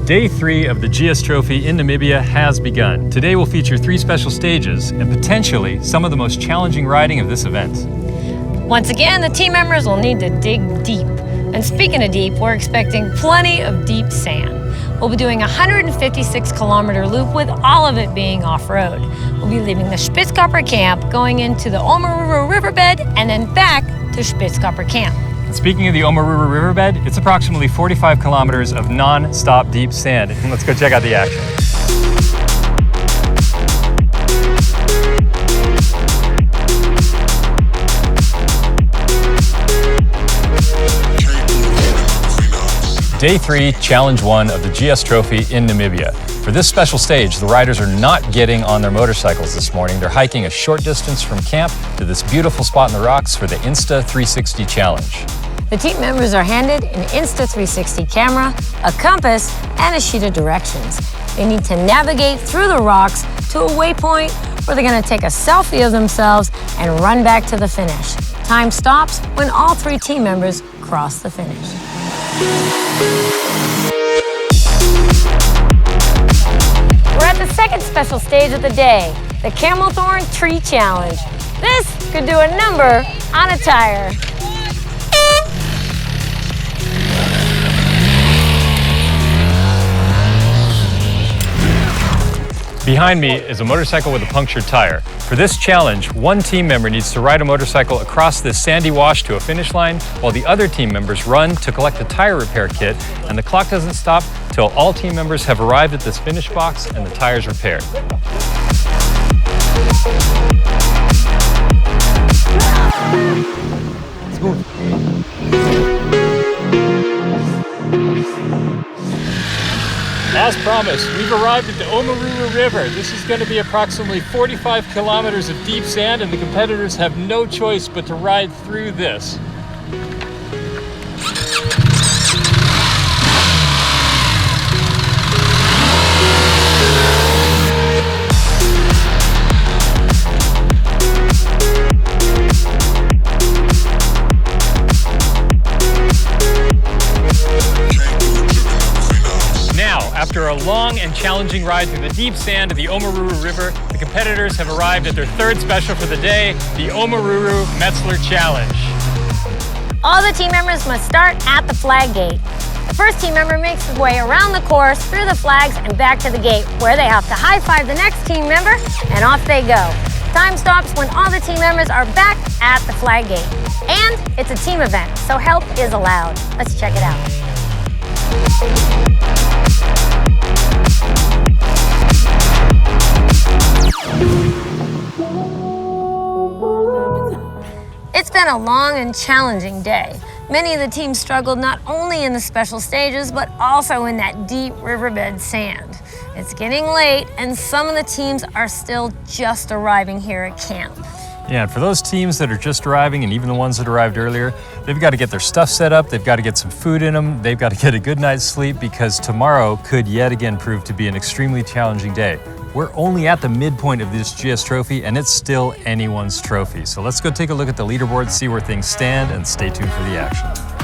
Day 3 of the GS Trophy in Namibia has begun. Today will feature 3 special stages and potentially some of the most challenging riding of this event. Once again, the team members will need to dig deep. And speaking of deep, we're expecting plenty of deep sand. We'll be doing a 156-kilometer loop with all of it being off-road. We'll be leaving the Spitzkopper camp, going into the Omaruru riverbed, and then back to Spitzkopper camp. Speaking of the Omaruru riverbed, it's approximately 45 kilometers of non-stop deep sand. Let's go check out the action. Day 3, Challenge 1 of the GS Trophy in Namibia. For this special stage, the riders are not getting on their motorcycles this morning. They're hiking a short distance from camp to this beautiful spot in the rocks for the Insta 360 Challenge. The team members are handed an Insta 360 camera, a compass, and a sheet of directions. They need to navigate through the rocks to a waypoint where they're going to take a selfie of themselves and run back to the finish. Time stops when all 3 team members cross the finish. We're at the second special stage of the day, the Camel Thorn Tree Challenge. This could do a number on a tire. Behind me is a motorcycle with a punctured tire. For this challenge, one team member needs to ride a motorcycle across this sandy wash to a finish line, while the other team members run to collect the tire repair kit, and the clock doesn't stop till all team members have arrived at this finish box and the tire's repaired. Let's go. As promised, we've arrived at the Omaruru River. This is going to be approximately 45 kilometers of deep sand, and the competitors have no choice but to ride through this. After a long and challenging ride through the deep sand of the Omaruru River, the competitors have arrived at their third special for the day, the Omaruru Metzler Challenge. All the team members must start at the flag gate. The first team member makes his way around the course, through the flags, and back to the gate, where they have to high-five the next team member, and off they go. Time stops when all the team members are back at the flag gate. And it's a team event, so help is allowed. Let's check it out. It's been a long and challenging day. Many of the teams struggled not only in the special stages, but also in that deep riverbed sand. It's getting late, and some of the teams are still just arriving here at camp. Yeah, and for those teams that are just arriving, and even the ones that arrived earlier, they've got to get their stuff set up, they've got to get some food in them, they've got to get a good night's sleep, because tomorrow could yet again prove to be an extremely challenging day. We're only at the midpoint of this GS Trophy, and it's still anyone's trophy. So let's go take a look at the leaderboard, see where things stand, and stay tuned for the action.